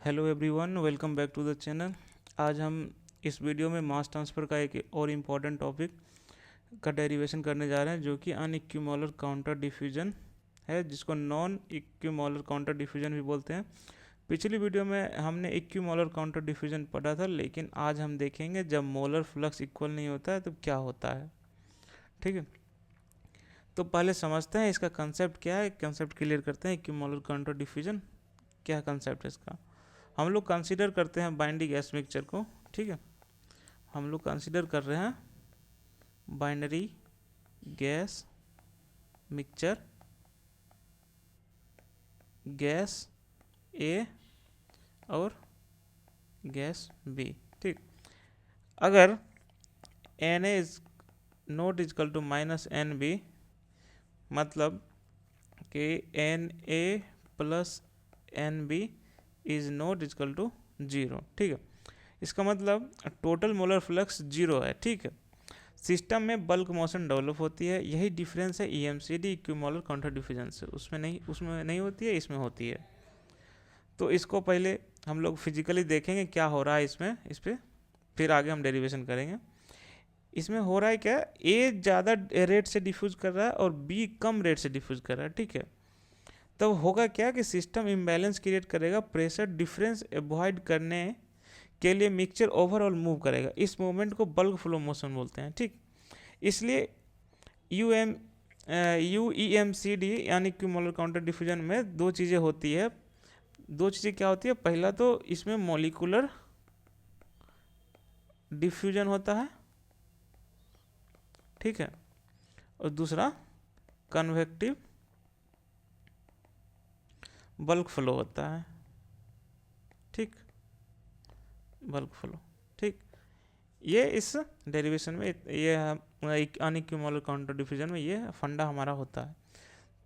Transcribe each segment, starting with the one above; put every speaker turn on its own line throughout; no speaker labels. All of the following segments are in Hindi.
Hello everyone, welcome back to the channel. आज हम इस वीडियो में मास ट्रांसफ़र का एक और इम्पॉर्टेंट टॉपिक का डेरिवेशन करने जा रहे हैं, जो कि अनइक्विमोलर काउंटर डिफ्यूजन है, जिसको नॉन इक्विमोलर काउंटर डिफ्यूजन भी बोलते हैं। पिछली वीडियो में हमने इक्विमोलर काउंटर डिफ्यूजन पढ़ा था, लेकिन आज हम देखेंगे जब मोलर फ्लक्स इक्वल नहीं होता है तो क्या होता है। ठीक है, तो पहले समझते हैं इसका कंसेप्ट क्या है। कंसेप्ट क्लियर करते हैं। इक्विमोलर काउंटर डिफ्यूजन क्या कंसेप्ट है इसका। हम लोग कंसीडर करते हैं बाइनरी गैस मिक्सचर को। ठीक है, हम लोग कंसीडर कर रहे हैं binary gas mixture, gas A और गैस बी। ठीक, अगर n A is not equal to minus n B, मतलब कि n A plus N B is not equal to zero. ठीक है, इसका मतलब टोटल मोलर फ्लक्स जीरो है। ठीक है, सिस्टम में बल्क मोशन डेवलप होती है। यही डिफरेंस है ईएमसीडी इक्विमोलर काउंटर डिफ्यूजन से। उसमें नहीं होती है, इसमें होती है। तो इसको पहले हम लोग फिजिकली देखेंगे क्या हो रहा है इसमें, इस पर फिर आगे हम डेरिवेशन करेंगे। इसमें हो रहा है क्या, ए ज़्यादा रेट से डिफ्यूज कर रहा है और बी कम रेट से डिफ्यूज कर रहा है। ठीक है, तब होगा क्या कि सिस्टम इम्बैलेंस क्रिएट करेगा। प्रेशर डिफरेंस अवॉइड करने के लिए मिक्सचर ओवरऑल मूव करेगा। इस मूवमेंट को बल्क फ्लो मोशन बोलते हैं। ठीक, इसलिए U E M C D यानी इक्विमोलर काउंटर डिफ्यूजन में दो चीज़ें होती है। दो चीज़ें क्या होती है, पहला तो इसमें मॉलिक्यूलर डिफ्यूजन होता है, ठीक है, और दूसरा कन्वेक्टिव बल्क फ्लो होता है। ठीक, बल्क फ्लो। ठीक, ये इस डेरिवेशन में ये अनइक्विमोलर काउंटर डिफ्यूजन में ये फंडा हमारा होता है।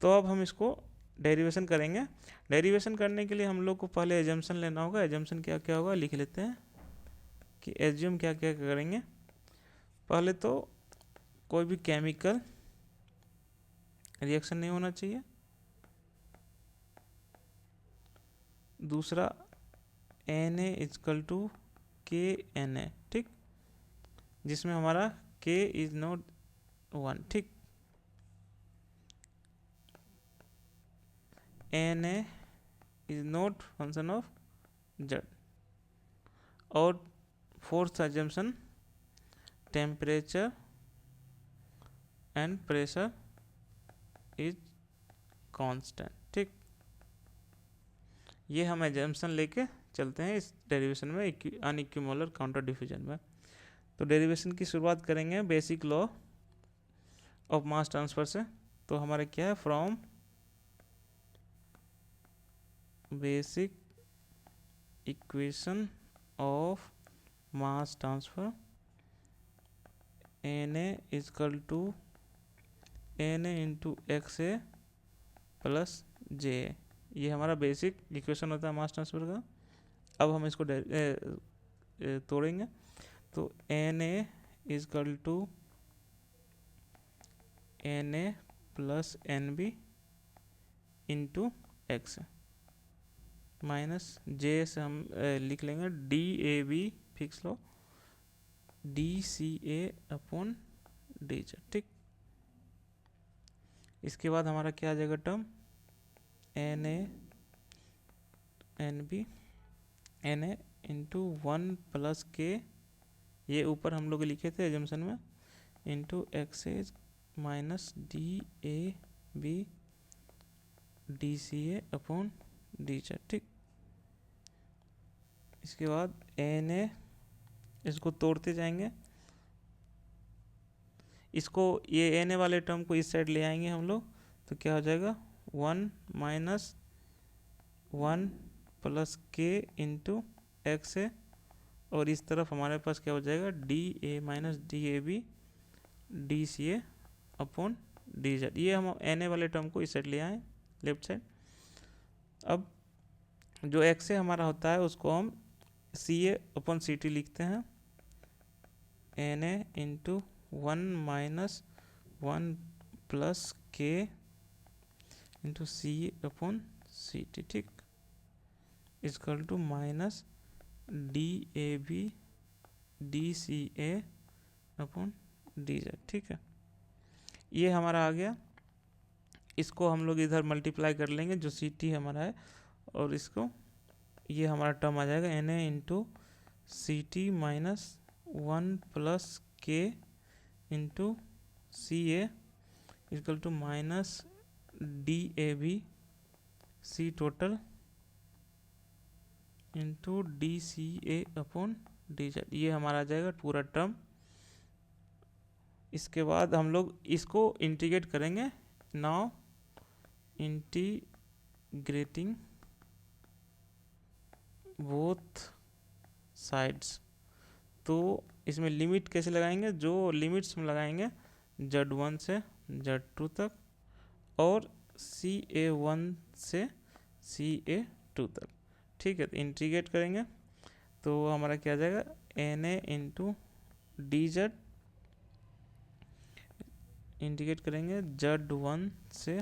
तो अब हम इसको डेरिवेशन करेंगे। डेरिवेशन करने के लिए हम लोग को पहले एजम्पशन लेना होगा। एजम्पशन क्या क्या होगा लिख लेते हैं कि एज्यूम क्या क्या करेंगे। पहले तो कोई भी केमिकल रिएक्शन नहीं होना चाहिए। दूसरा Na इजकल टू के एन ए, ठीक, जिसमें हमारा k इज नॉट 1। ठीक, Na is not function of z। और fourth assumption temperature and pressure is constant. ठीक, ये हम एजम्पशन लेके चलते हैं इस डेरिवेशन में, अनइक्विमोलर काउंटर डिफ्यूजन में। तो डेरिवेशन की शुरुआत करेंगे basic law of mass transfer से। तो हमारा क्या है, from basic equation of mass transfer Na is equal to Na into X A plus J. ये हमारा बेसिक इक्वेशन होता है मास ट्रांसफर का। अब हम इसको तोड़ेंगे। तो Na is equal to Na plus N B into X minus J से हम लिख लेंगे डी ए बी, फिक्स लो, D C A upon D J. ठीक, इसके बाद हमारा क्या आ जाएगा term, N A N B N A into 1 plus K, ये ऊपर हम लोग लिखे थे एजम्पशन में, into X as minus D A B D C A upon D J. ठीक, इसके बाद एन ए, इसको तोड़ते जाएंगे। इसको ये एन ए वाले टर्म को इस साइड ले आएंगे हम लोग, तो क्या हो जाएगा 1 minus 1 plus K into X A, और इस तरफ हमारे पास क्या हो जाएगा D A minus D A B D C A upon D Z. ये हम एन ए वाले टर्म को इस साइड ले आए लेफ्ट साइड। अब जो एक्स ए हमारा होता है उसको हम सी ए अपॉन सी टी लिखते हैं, N A into 1 minus 1 plus K into C A upon C T. ठीक, is equal to minus D A B D C A upon D Z. ठीक है, ये हमारा आ गया। इसको हम लोग इधर मल्टीप्लाई कर लेंगे जो सी टी हमारा है, और इसको ये हमारा टर्म आ जाएगा N A into C T minus 1 plus K into C A equal to minus D A B C total into D C A upon D Z. ये हमारा आ जाएगा पूरा टर्म। इसके बाद हम लोग इसको इंटीग्रेट करेंगे। नाउ इंटीग्रेटिंग बोथ साइड्स, तो इसमें लिमिट कैसे लगाएंगे? जो लिमिट्स हम लगाएंगे Z1 से Z2 तक और CA1 से CA2 तक। ठीक है, तो इंटीग्रेट करेंगे तो हमारा क्या आ जाएगा NA into D Z, integrate करेंगे Z1 से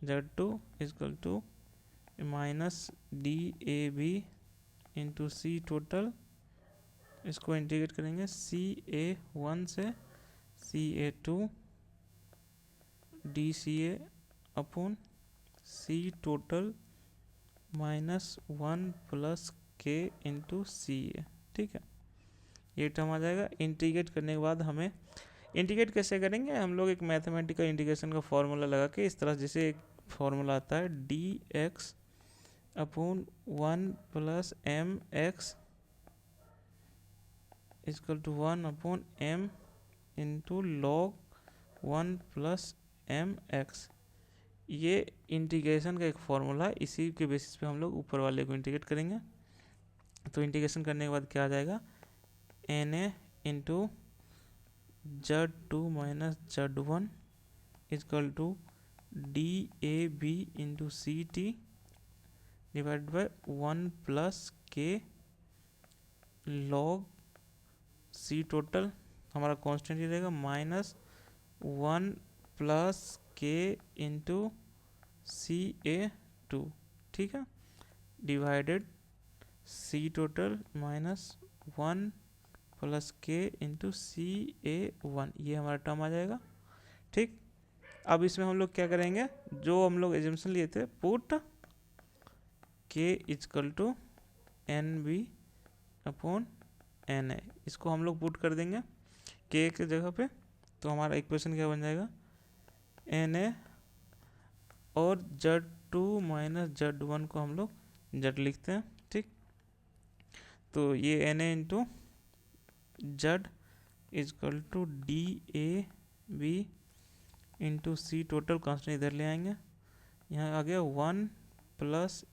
Z2 equal to minus D A B into C total, इसको इंटीग्रेट करेंगे CA1 से CA2 D C A upon C total minus 1 plus K into C A. ठीक है, ये टर्म आ जाएगा। इंटीग्रेट करने के बाद हमें इंटीग्रेट कैसे करेंगे? हम लोग एक मैथमेटिकल इंटीग्रेशन का फॉर्मूला लगा के, इस तरह जैसे एक फॉर्मूला आता है D X upon 1 plus M X equal to 1 upon M into log 1 plus M X. ये इंटीग्रेशन का एक फॉर्मूला है, इसी के बेसिस पे हम लोग ऊपर वाले को इंटीग्रेट करेंगे। तो इंटीग्रेशन करने के बाद क्या आ जाएगा N A into Z2 minus Z1 equal to D A B into C T divide by 1 plus K log C total, हमारा कांस्टेंट ही रहेगा minus 1 plus K into C A two. ठीक है, divided C total minus 1 plus K into C A 1, ये हमारा टर्म आ जाएगा। ठीक, अब इसमें हम लोग क्या करेंगे? जो हम लोग एजम्पशन लिए थे, put K equal to N B upon N A, इसको हम लोग पुट कर देंगे के की जगह पे। तो हमारा इक्वेशन क्या बन जाएगा एन ए और Z2 माइनस Z1 को हम लोग Z लिखते हैं। ठीक, तो ये N A into Z is equal to D A B into C total, constant इधर ले आएंगे, यहाँ आ गया 1 plus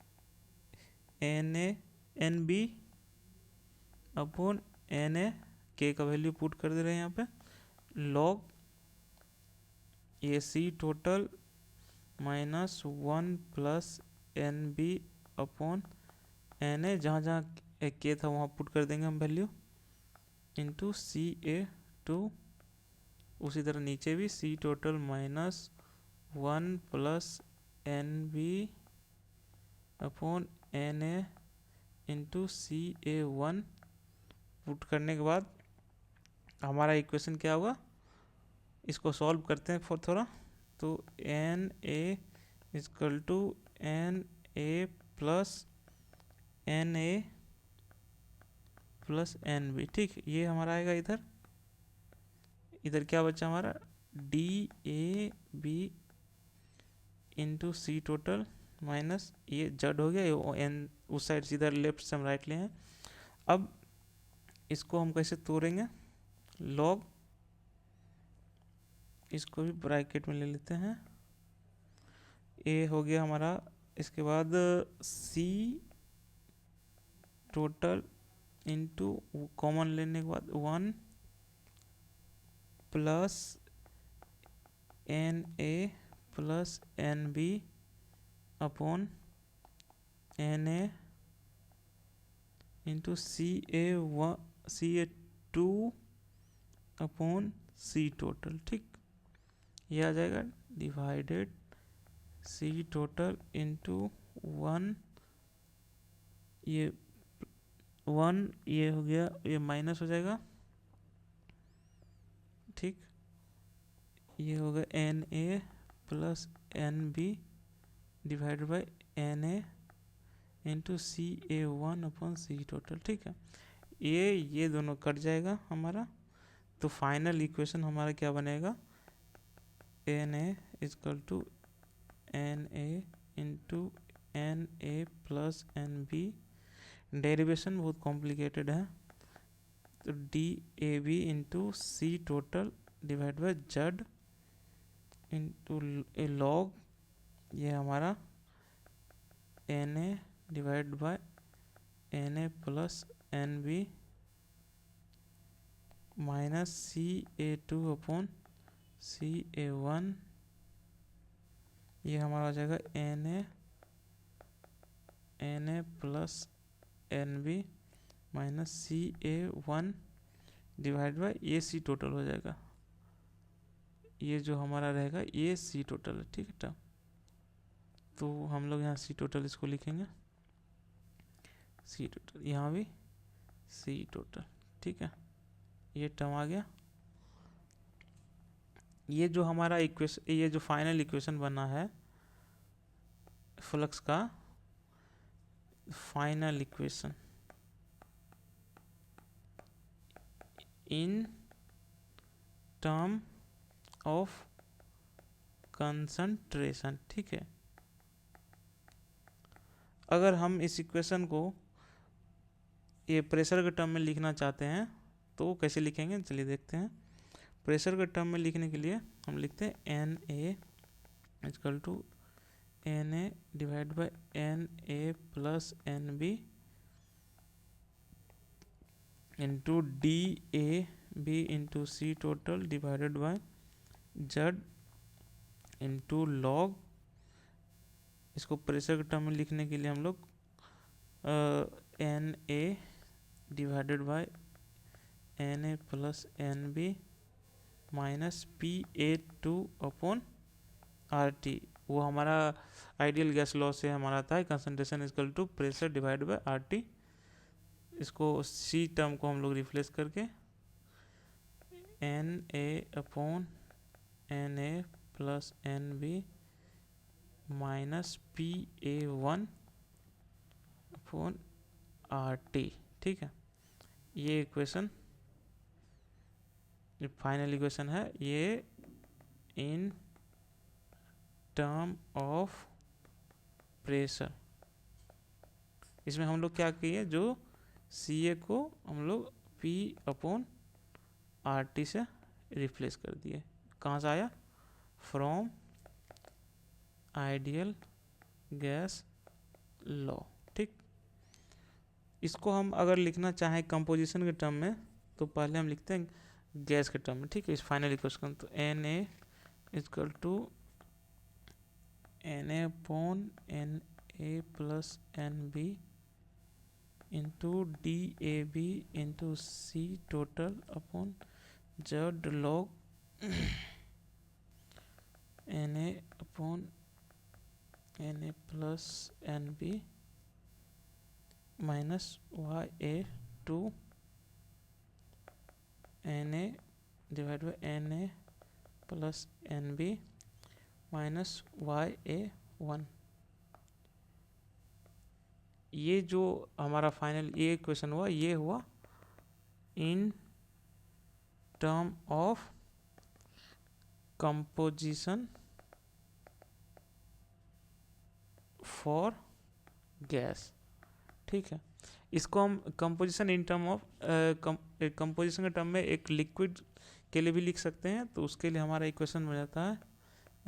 N A N B upon N A, K का वैल्यू पुट कर दे रहे हैं यहाँ पे, लॉग ये C total minus 1 plus N B upon N A, जहाँ जहाँ के था वहाँ पुट कर देंगे हम value, into C A two. उसी तरह नीचे भी C total minus 1 plus N B upon N A into C A 1 put करने के बाद हमारा इक्वेशन क्या होगा? इसको सॉल्व करते हैं फॉर थोड़ा। तो N A equal to N A plus N A plus N B. ठीक, ये हमारा आएगा इधर। इधर क्या बचा हमारा D A B into C total minus ये जेड हो गया, ये एन उस साइड से इधर लेफ्ट से हम राइट ले हैं। अब इसको हम कैसे तोड़ेंगे? लॉग, इसको भी ब्रैकेट में ले लेते हैं, ए हो गया हमारा। इसके बाद सी टोटल इंटू कॉमन लेने के बाद 1 plus N A plus N B upon N A into C A 2 upon C total. ठीक, ये आ जाएगा डिवाइडेड सी टोटल इंटू 1 ये 1 ये हो गया, ये माइनस हो जाएगा, ठीक। ये हो गया N A plus N B divided by N A into C A one upon C total, ठीक है। ये दोनों कट जाएगा हमारा, तो फाइनल इक्वेशन हमारा क्या बनेगा, N A is equal to N A into N A plus N B. Derivation बहुत कॉम्प्लिकेटेड है, तो D A B into C total divide by Z into A log, ये हमारा N A divide by N A plus N B minus C A two upon C A one, ये हमारा हो जाएगा N A plus N B minus C A one divide by ये सी टोटल हो जाएगा, ये जो हमारा रहेगा ये सी टोटल है, ठीक है। तो हम लोग यहाँ सी टोटल इसको लिखेंगे, सी टोटल, यहाँ भी सी टोटल, ठीक है। ये टर्म आ गया। ये जो हमारा इक्वेशन, ये जो फाइनल इक्वेशन बना है फ्लक्स का, final equation in term of concentration, ठीक है। अगर हम इस इक्वेशन को ये प्रेशर के टर्म में लिखना चाहते हैं तो कैसे लिखेंगे, चलिए देखते हैं। प्रेशर के टर्म में लिखने के लिए हम लिखते हैं N A equal to N A divide by N A plus N B into D A B into C total divided by Z into log. इसको प्रेशर के टर्म में लिखने के लिए हम लोग N A divided by N A plus N B minus P A two upon R T, वो हमारा आइडियल गैस लॉ से हमारा आता है concentration equal to pressure divide bye are T. इसको सी टर्म को हम लोग रिप्लेस करके N A upon N A plus N B minus P A one upon R T, ठीक है। ये इक्वेशन, ये फाइनल इक्वेशन है, ये इन टर्म ऑफ प्रेशर। इसमें हम लोग क्या किए, जो सी ए को हम लोग पी अपॉन आर टी से रिप्लेस कर दिए। कहाँ से आया, फ्रॉम आइडियल गैस लॉ, ठीक। इसको हम अगर लिखना चाहें कंपोजिशन के टर्म में तो पहले हम लिखते हैं गैस के टर्म में, ठीक है। इस फाइनल इक्वेशन, तो N A equal to N A upon N A plus N B into D A B into C total upon Z log N A upon N A plus N B minus Y A two N A divide by N A plus N B minus Y A one. ये जो हमारा फाइनल ये क्वेश्चन हुआ, ये हुआ in term of composition for gas, ठीक है। इसको हम composition in term of composition के टर्म में एक लिक्विड के लिए भी लिख सकते हैं, तो उसके लिए हमारा इक्वेशन बन जाता है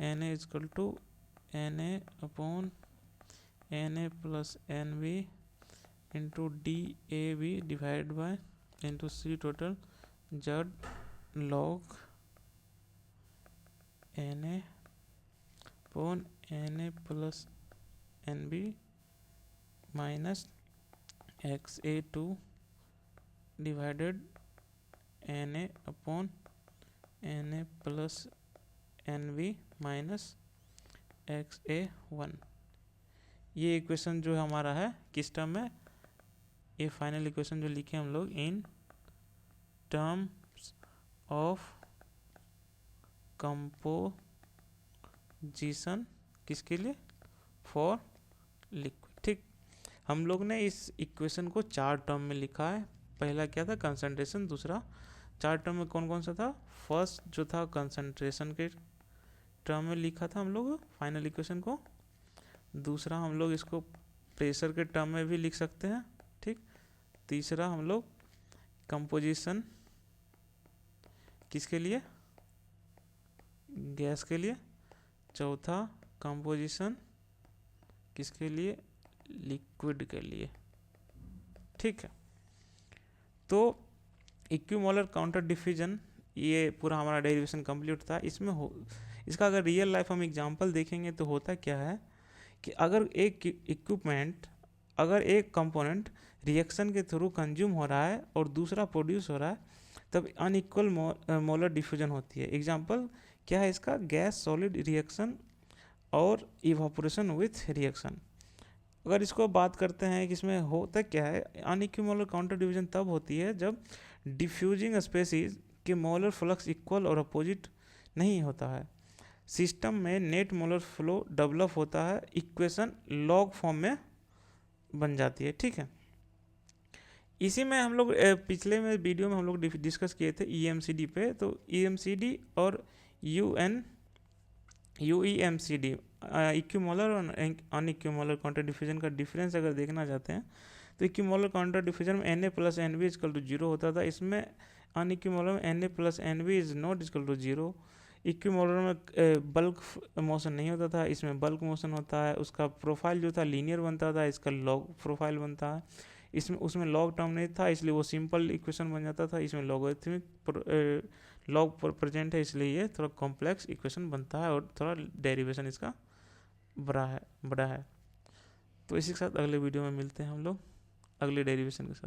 N A is equal to N A upon N A plus N B into D A B divide by into C total Z log N A upon N A plus N B minus X A two divided N A upon N A plus N B minus X A one. ये इक्वेशन जो हमारा है किस टर्म में, ये फाइनल इक्वेशन जो लिखे हम लोग इन टर्म्स ऑफ कंपोजिशन, किसके लिए? For liquid. ठीक, हम लोग ने इस इक्वेशन को 4 टर्म में लिखा है। पहला क्या था? कंसंट्रेशन। दूसरा 4 टर्म में कौन कौन सा था? फर्स्ट जो था कंसंट्रेशन के टर्म में लिखा था हम लोग फाइनल इक्वेशन को। दूसरा हम लोग इसको प्रेशर के टर्म में भी लिख सकते हैं। ठीक, तीसरा हम लोग कंपोजिशन, किसके लिए? गैस के लिए। चौथा कंपोजिशन, किसके लिए? लिक्विड के लिए। ठीक है, तो इक्विमोलर काउंटर डिफ्यूजन, ये पूरा हमारा डेरिवेशन कंप्लीट था। इसका अगर रियल लाइफ हम एग्जांपल देखेंगे तो होता क्या है कि अगर एक कंपोनेंट रिएक्शन के थ्रू कंज्यूम हो रहा है और दूसरा प्रोड्यूस हो रहा है, तब अनइक्वल मोलर डिफ्यूजन होती है। एग्जांपल क्या है इसका? गैस सॉलिड रिएक्शन और इवापोरेशन विथ रिएक्शन। अगर इसको बात करते हैं कि इसमें होता क्या है, अनइक्वल मोलर काउंटर डिवीजन तब होती है जब डिफ्यूजिंग स्पेसीज के मोलर फ्लक्स इक्वल और अपोजिट नहीं होता है। सिस्टम में नेट मोलर फ्लो डेवलप होता है, इक्वेशन लॉग फॉर्म में बन जाती है। ठीक है, इसी में हम लोग पिछले में वीडियो में हम लोग डिस्कस किए थे EMCD पे। तो EMCD और UEMCD, इक्विमोलर और अनइक्विमोलर काउंटर डिफ्यूजन का डिफरेंस अगर देखना चाहते हैं तो इक्विमोलर काउंटर डिफ्यूजन में Na + Nb = 0 होता था। इसमें अनइक्विमोलर में Na + Nb is not equal to 0। Equimolar में बल्क मोशन नहीं होता था, इसमें बल्क मोशन होता है। उसका प्रोफाइल जो था लीनियर बनता था, इसका लॉग प्रोफाइल बनता है। उसमें लॉग टर्म नहीं था, इसलिए वो सिंपल इक्वेशन बन जाता था। इसमें लॉगरिथमिक लॉग प्रेजेंट है, इसलिए ये थोड़ा कॉम्प्लेक्स इक्वेशन बनता है और थोड़ा डेरिवेशन इसका बड़ा है। तो इसी के साथ अगले वीडियो में मिलते हैं हम लोग अगले डेरिवेशन के साथ।